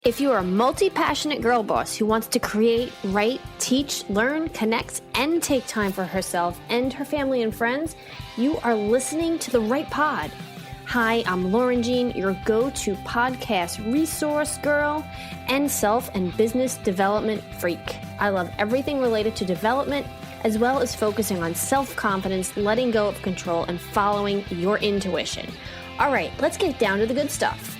If you are a multi-passionate girl boss who wants to create, write, teach, learn, connect, and take time for herself and her family and friends, you are listening to the right pod. Hi, I'm Laurenjean, your go-to podcast resource girl and self and business development freak. I love everything related to development, as well as focusing on self-confidence, letting go of control, and following your intuition. All right, let's get down to the good stuff.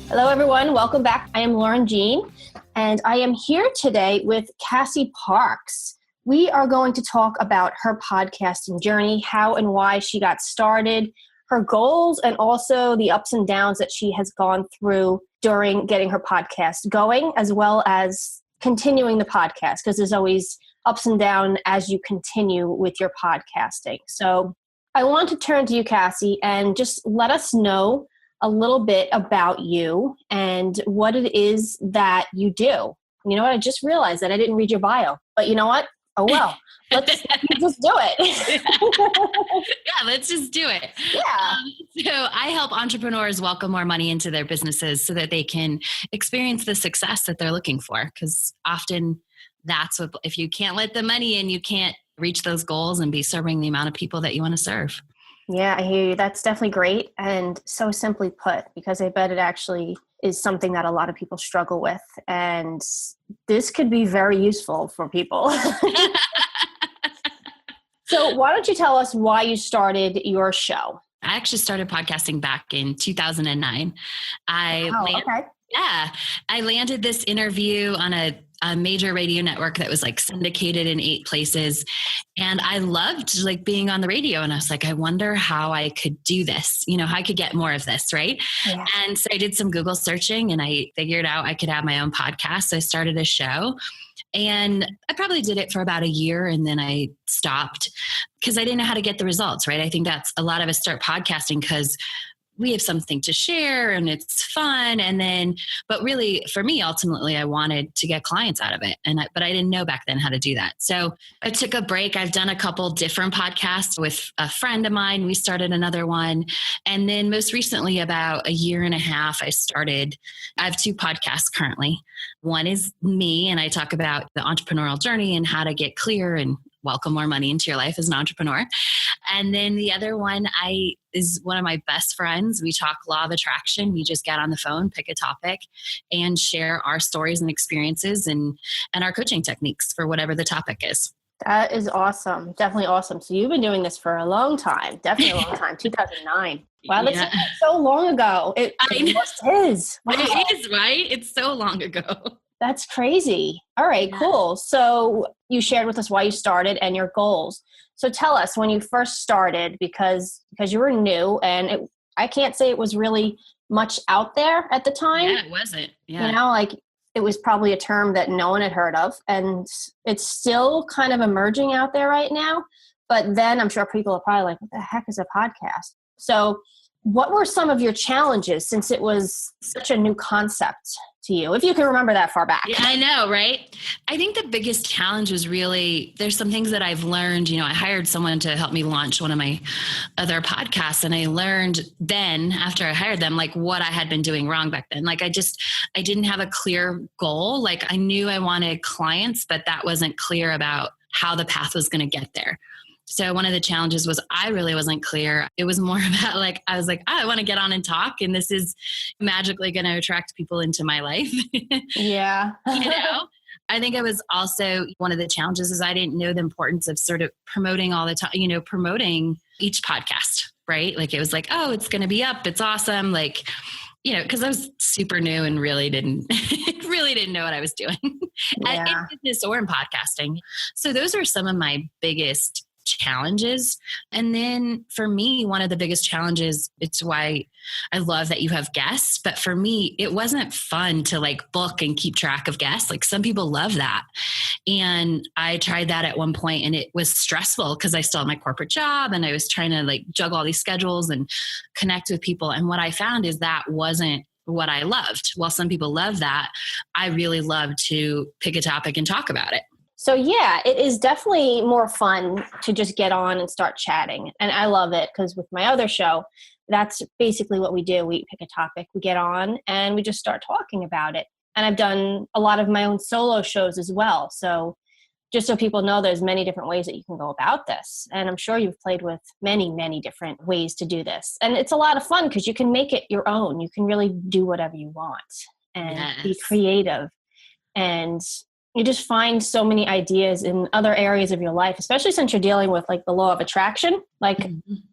Hello, everyone. Welcome back. I am Laurenjean, and I am here today with Cassie Parks. We are going to talk about her podcasting journey, how and why she got started, her goals, and also the ups and downs that she has gone through during getting her podcast going, as well as continuing the podcast, because there's always ups and downs as you continue with your podcasting. So I want to turn to you, Cassie, and just let us know a little bit about you and what it is that you do. You know what? I just realized that I didn't read your bio, but you know what? Oh, well, let's just do it. Yeah, let's just do it. Yeah. So I help entrepreneurs welcome more money into their businesses so that they can experience the success that they're looking for. Because often that's what, if you can't let the money in, you can't reach those goals and be serving the amount of people that you want to serve. Yeah, I hear you. That's definitely great and so simply put, because I bet it actually is something that a lot of people struggle with. And this could be very useful for people. So why don't you tell us why you started your show? I actually started podcasting back in 2009. I landed this interview on a major radio network that was like syndicated in 8 places. And I loved like being on the radio. And I was like, I wonder how I could do this, how I could get more of this. Right. Yeah. And so I did some Google searching and I figured out I could have my own podcast. So I started a show and I probably did it for about a year and then I stopped because I didn't know how to get the results. Right. I think that's a lot of us start podcasting because we have something to share and it's fun. But really for me, ultimately, I wanted to get clients out of it. But I didn't know back then how to do that. So I took a break. I've done a couple different podcasts with a friend of mine. We started another one. And then most recently, about a year and a half, I have 2 podcasts currently. One is me, and I talk about the entrepreneurial journey and how to get clear and welcome more money into your life as an entrepreneur. And then the other one is one of my best friends. We talk law of attraction. We just get on the phone, pick a topic, and share our stories and experiences and our coaching techniques for whatever the topic is. That is awesome. Definitely awesome. So you've been doing this for a long time. Definitely a long time. 2009. Wow, that's so long ago. It is. Wow. It is, right? It's so long ago. That's crazy. All right, cool. So you shared with us why you started and your goals. So tell us when you first started, because you were new and I can't say it was really much out there at the time. Yeah, it wasn't. Yeah. Like it was probably a term that no one had heard of, and it's still kind of emerging out there right now. But then I'm sure people are probably like, what the heck is a podcast? So what were some of your challenges since it was such a new concept to you, if you can remember that far back? Yeah, I know, right? I think the biggest challenge was really, there's some things that I've learned. I hired someone to help me launch one of my other podcasts. And I learned then after I hired them, like what I had been doing wrong back then. Like I didn't have a clear goal. Like I knew I wanted clients, but that wasn't clear about how the path was going to get there. So one of the challenges was I really wasn't clear. It was more about like, I was like, I want to get on and talk, and this is magically going to attract people into my life. Yeah. I think it was also one of the challenges is I didn't know the importance of sort of promoting all the time, promoting each podcast, right? Like it was like, oh, it's going to be up. It's awesome. Like, because I was super new and really didn't know what I was doing in business or in podcasting. So those are some of my biggest challenges. And then for me, one of the biggest challenges, it's why I love that you have guests, but for me, it wasn't fun to like book and keep track of guests. Like some people love that. And I tried that at one point and it was stressful because I still had my corporate job and I was trying to like juggle all these schedules and connect with people. And what I found is that wasn't what I loved. While some people love that, I really love to pick a topic and talk about it. So yeah, it is definitely more fun to just get on and start chatting. And I love it because with my other show, that's basically what we do. We pick a topic, we get on, and we just start talking about it. And I've done a lot of my own solo shows as well. So just so people know, there's many different ways that you can go about this. And I'm sure you've played with many, many different ways to do this. And it's a lot of fun because you can make it your own. You can really do whatever you want and be creative. And you just find so many ideas in other areas of your life, especially since you're dealing with like the law of attraction. Like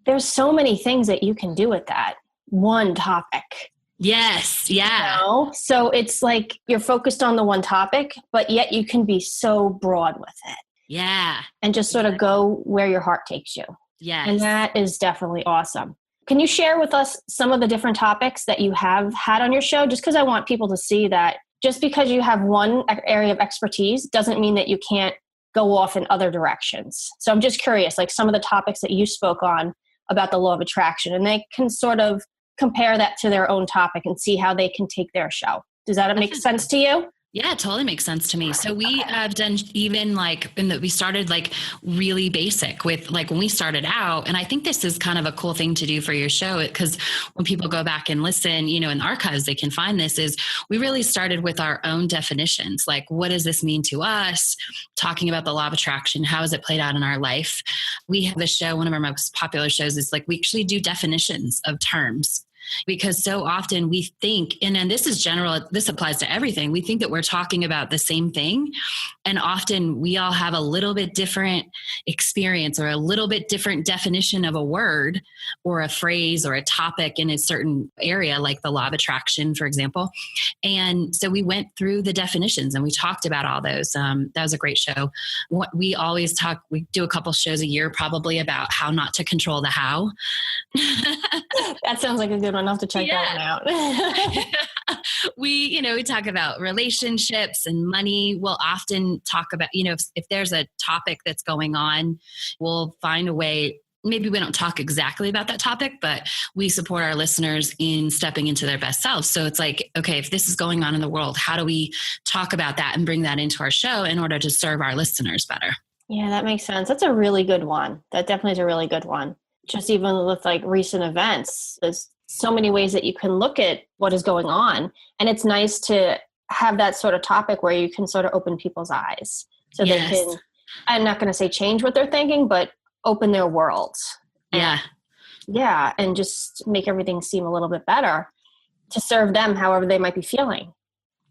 there's so many things that you can do with that one topic. Yes. Yeah. You know? So it's like you're focused on the one topic, but yet you can be so broad with it. Yeah. And just sort of go where your heart takes you. Yes. And that is definitely awesome. Can you share with us some of the different topics that you have had on your show? Just because I want people to see that just because you have one area of expertise doesn't mean that you can't go off in other directions. So I'm just curious, like some of the topics that you spoke on about the law of attraction, and they can sort of compare that to their own topic and see how they can take their show. Does that make sense to you? Yeah, it totally makes sense to me. So we have done even like we started like really basic with like when we started out. And I think this is kind of a cool thing to do for your show, because when people go back and listen, you know, in the archives, they can find this, is we really started with our own definitions. Like, what does this mean to us? Talking about the law of attraction. How has it played out in our life? We have a show, one of our most popular shows is like, we actually do definitions of terms. Because so often we think, and this is general, this applies to everything. We think that we're talking about the same thing. And often we all have a little bit different experience or a little bit different definition of a word or a phrase or a topic in a certain area, like the law of attraction, for example. And so we went through the definitions and we talked about all those. That was a great show. We always talk, we do a couple shows a year probably about how not to control the how. That sounds like a good one. I'll have to check that one out. We talk about relationships and money. We'll often talk about, if there's a topic that's going on, we'll find a way. Maybe we don't talk exactly about that topic, but we support our listeners in stepping into their best selves. So it's like, okay, if this is going on in the world, how do we talk about that and bring that into our show in order to serve our listeners better? Yeah, that makes sense. That's a really good one. That definitely is a really good one. Just even with like recent events, there's so many ways that you can look at what is going on. And it's nice to have that sort of topic where you can sort of open people's eyes so they can, I'm not going to say change what they're thinking, but open their worlds. Yeah. And just make everything seem a little bit better to serve them however they might be feeling.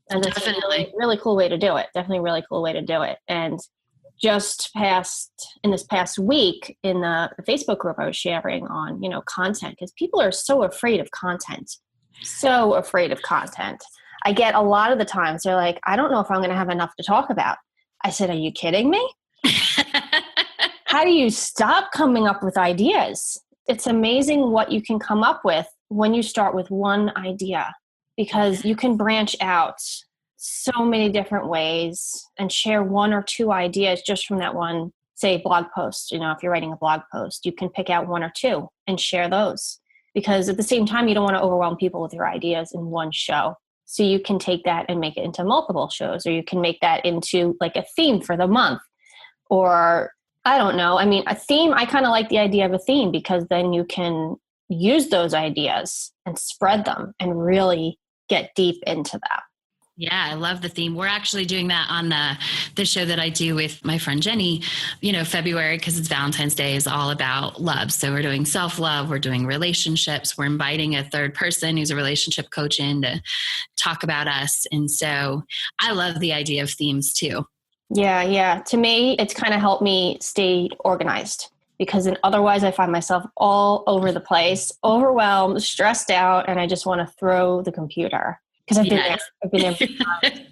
And that's a really cool way to do it. Definitely a really cool way to do it. And in this past week in the Facebook group I was sharing on, content, because people are so afraid of content. I get a lot of the times they're like, I don't know if I'm going to have enough to talk about. I said, are you kidding me? How do you stop coming up with ideas? It's amazing what you can come up with when you start with one idea, because you can branch out so many different ways and share one or two ideas just from that one, say, blog post. If you're writing a blog post, you can pick out one or two and share those, because at the same time, you don't want to overwhelm people with your ideas in one show. So you can take that and make it into multiple shows, or you can make that into like a theme for the month, or I don't know. I mean, a theme, I kind of like the idea of a theme, because then you can use those ideas and spread them and really get deep into them. Yeah, I love the theme. We're actually doing that on the show that I do with my friend Jenny. February, because it's Valentine's Day, is all about love. So we're doing self-love. We're doing relationships. We're inviting a third person who's a relationship coach in to talk about us. And so I love the idea of themes too. Yeah. To me, it's kind of helped me stay organized, because otherwise I find myself all over the place, overwhelmed, stressed out, and I just want to throw the computer. Because I've been there for time.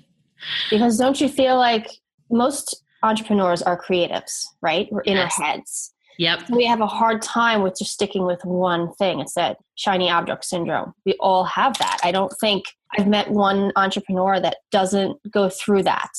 Because don't you feel like most entrepreneurs are creatives, right? We're in our heads. Yep. We have a hard time with just sticking with one thing. It's that shiny object syndrome. We all have that. I don't think I've met one entrepreneur that doesn't go through that.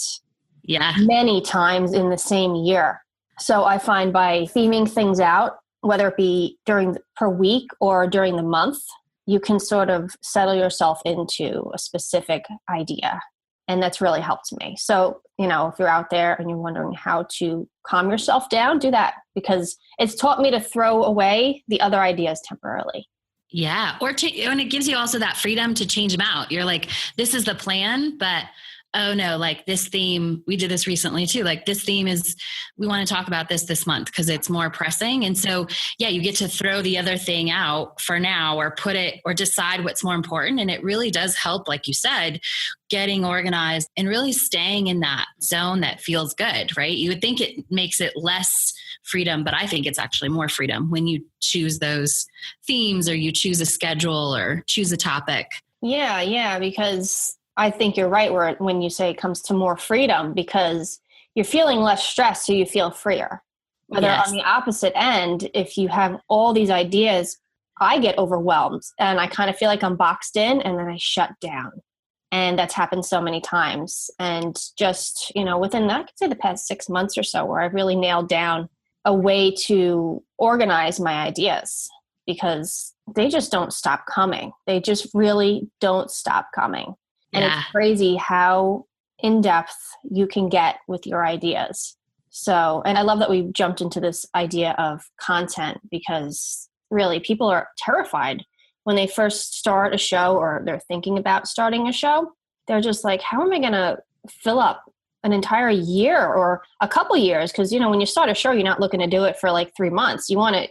Yeah. Many times in the same year. So I find by theming things out, whether it be per week or during the month, you can sort of settle yourself into a specific idea. And that's really helped me. So, if you're out there and you're wondering how to calm yourself down, do that, because it's taught me to throw away the other ideas temporarily. Yeah. And it gives you also that freedom to change them out. You're like, this is the plan, but oh no, like this theme, we did this recently too. Like this theme is, we want to talk about this month because it's more pressing. And so, yeah, you get to throw the other thing out for now or put it or decide what's more important. And it really does help, like you said, getting organized and really staying in that zone that feels good, right? You would think it makes it less freedom, but I think it's actually more freedom when you choose those themes or you choose a schedule or choose a topic. Yeah, because I think you're right when you say it comes to more freedom, because you're feeling less stressed, so you feel freer. Whether on the opposite end, if you have all these ideas, I get overwhelmed and I kind of feel like I'm boxed in and then I shut down. And that's happened so many times. And just, within, I could say the past 6 months or so, where I've really nailed down a way to organize my ideas, because they just don't stop coming. They just really don't stop coming. And it's crazy how in-depth you can get with your ideas. So, and I love that we jumped into this idea of content, because really people are terrified when they first start a show or they're thinking about starting a show. They're just like, how am I going to fill up an entire year or a couple years? Because, when you start a show, you're not looking to do it for like 3 months. You want to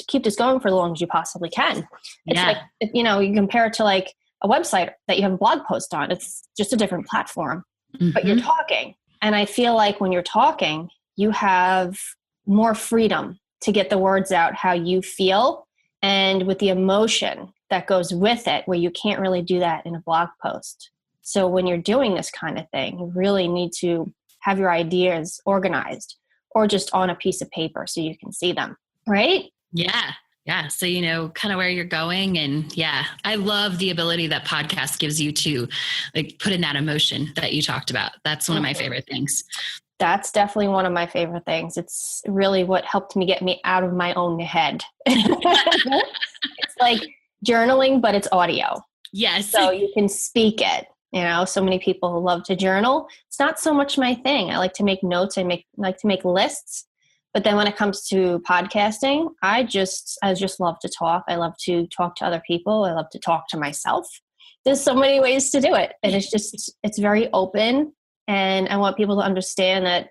keep this going for as long as you possibly can. It's like, you compare it to like a website that you have a blog post on. It's just a different platform, but you're talking. And I feel like when you're talking, you have more freedom to get the words out how you feel and with the emotion that goes with it, where you can't really do that in a blog post. So when you're doing this kind of thing, you really need to have your ideas organized or just on a piece of paper so you can see them, right? Yeah. Yeah. So, kind of where you're going. And I love the ability that podcast gives you to like put in that emotion that you talked about. That's one of my favorite things. That's definitely one of my favorite things. It's really what helped get me out of my own head. It's like journaling, but it's audio. Yes. So you can speak it. So many people love to journal. It's not so much my thing. I like to make notes. I like to make lists. But then when it comes to podcasting, I just love to talk. I love to talk to other people. I love to talk to myself. There's so many ways to do it. And it's very open. And I want people to understand that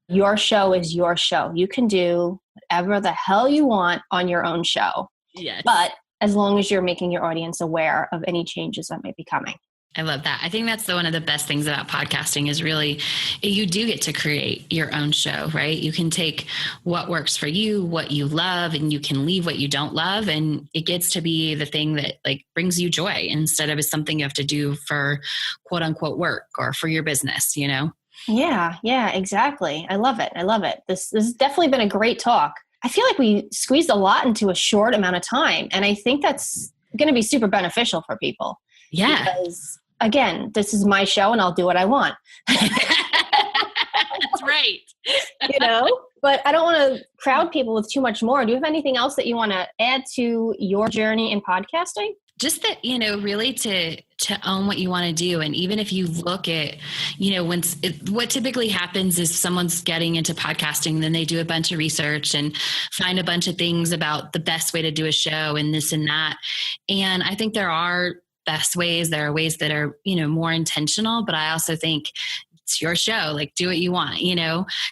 your show is your show. You can do whatever the hell you want on your own show. Yes. But as long as you're making your audience aware of any changes that may be coming. I love that. I think that's one of the best things about podcasting is really you do get to create your own show, right? You can take what works for you, what you love, and you can leave what you don't love. And it gets to be the thing that like brings you joy instead of something you have to do for quote unquote work or for your business, Yeah, exactly. I love it. This has definitely been a great talk. I feel like we squeezed a lot into a short amount of time. And I think that's going to be super beneficial for people. Yeah. Because again, this is my show and I'll do what I want. That's right. But I don't want to crowd people with too much more. Do you have anything else that you want to add to your journey in podcasting? Just that, really to own what you want to do. And even if you look at, what typically happens is someone's getting into podcasting, then they do a bunch of research and find a bunch of things about the best way to do a show and this and that. And I think there are best ways. There are ways that are, more intentional, but I also think it's your show. Like do what you want,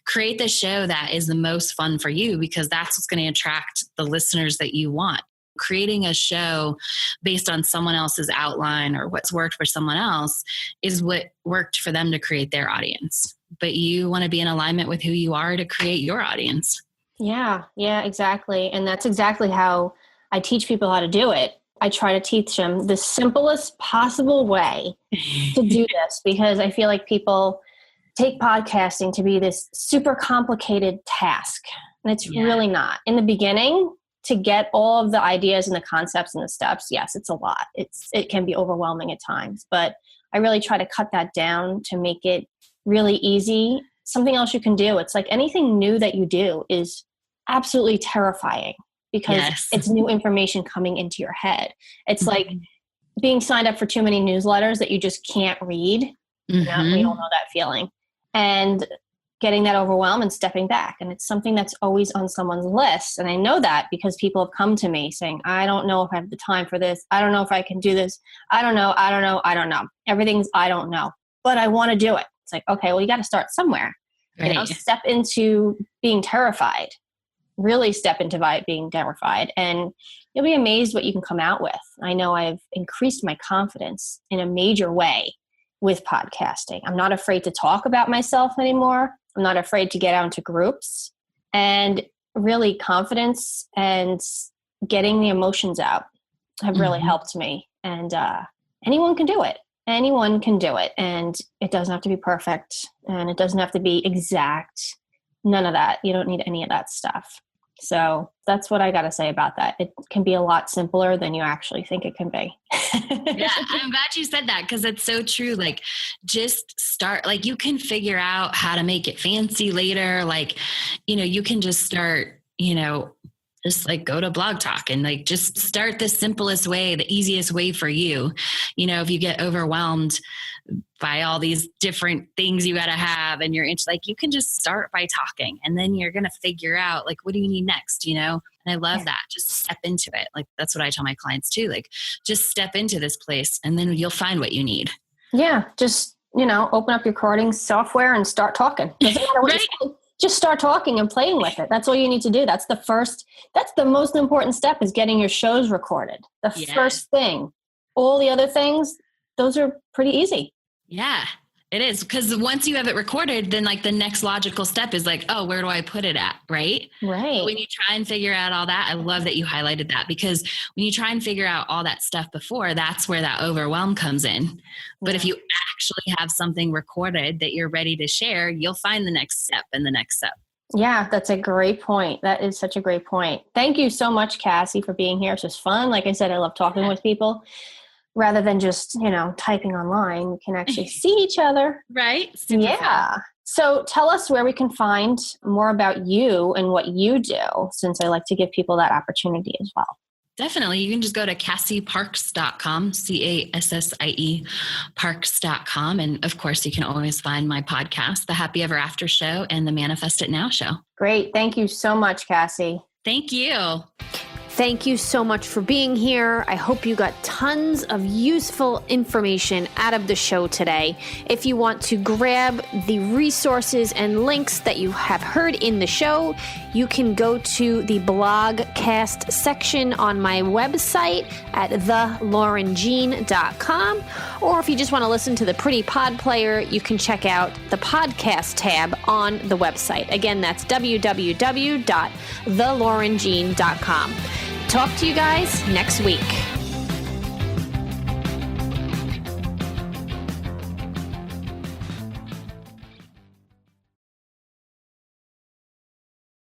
create the show that is the most fun for you, because that's what's going to attract the listeners that you want. Creating a show based on someone else's outline or what's worked for someone else is what worked for them to create their audience. But you want to be in alignment with who you are to create your audience. Yeah, exactly. And that's exactly how I teach people how to do it. I try to teach them the simplest possible way to do this, because I feel like people take podcasting to be this super complicated task. And it's really not. In the beginning, to get all of the ideas and the concepts and the steps, yes, it's a lot. It can be overwhelming at times, but I really try to cut that down to make it really easy. Something else you can do. It's like anything new that you do is absolutely terrifying, because it's new information coming into your head. It's like being signed up for too many newsletters that you just can't read. We all know that feeling. And getting that overwhelm and stepping back. And it's something that's always on someone's list. And I know that because people have come to me saying, I don't know if I have the time for this. I don't know if I can do this. I don't know. Everything's, I don't know, but I want to do it. It's like, okay, well, you got to start somewhere. Right. Step into being terrified, really step into being terrified, and you'll be amazed what you can come out with. I know I've increased my confidence in a major way with podcasting. I'm not afraid to talk about myself anymore. I'm not afraid to get out into groups, and really confidence and getting the emotions out have really helped me. And anyone can do it. Anyone can do it. And it doesn't have to be perfect, and it doesn't have to be exact. None of that. You don't need any of that stuff. So that's what I got to say about that. It can be a lot simpler than you actually think it can be. Yeah, I'm glad you said that, because it's so true. Like, just start. Like, you can figure out how to make it fancy later. Like, you can just start, just like go to Blog Talk and like just start the simplest way, the easiest way for you. If you get overwhelmed by all these different things you got to have and you're like, you can just start by talking, and then you're going to figure out like, what do you need next? And I love that. Just step into it. Like, that's what I tell my clients too. Like, just step into this place and then you'll find what you need. Yeah. Just, open up your recording software and start talking. Doesn't matter what Right. you say. Just start talking and playing with it. That's all you need to do. That's the most important step, is getting your shows recorded. The first thing. All the other things, those are pretty easy. Yeah, it is. Because once you have it recorded, then like the next logical step is like, oh, where do I put it at? Right. Right. When you try and figure out all that, I love that you highlighted that, because when you try and figure out all that stuff before, that's where that overwhelm comes in. But if you actually have something recorded that you're ready to share, you'll find the next step and the next step. Yeah, that's a great point. That is such a great point. Thank you so much, Cassie, for being here. It's just fun. Like I said, I love talking with people rather than just, typing online. We can actually see each other. Right? Super fun. So tell us where we can find more about you and what you do, since I like to give people that opportunity as well. Definitely. You can just go to CassieParks.com, CASSIE Parks.com. And of course, you can always find my podcast, The Happy Ever After Show and the Manifest It Now Show. Great. Thank you so much, Cassie. Thank you. Thank you so much for being here. I hope you got tons of useful information out of the show today. If you want to grab the resources and links that you have heard in the show, you can go to the blogcast section on my website at thelaurenjean.com. Or if you just want to listen to the pretty pod player, you can check out the podcast tab on the website. Again, that's www.thelaurenjean.com. Talk to you guys next week.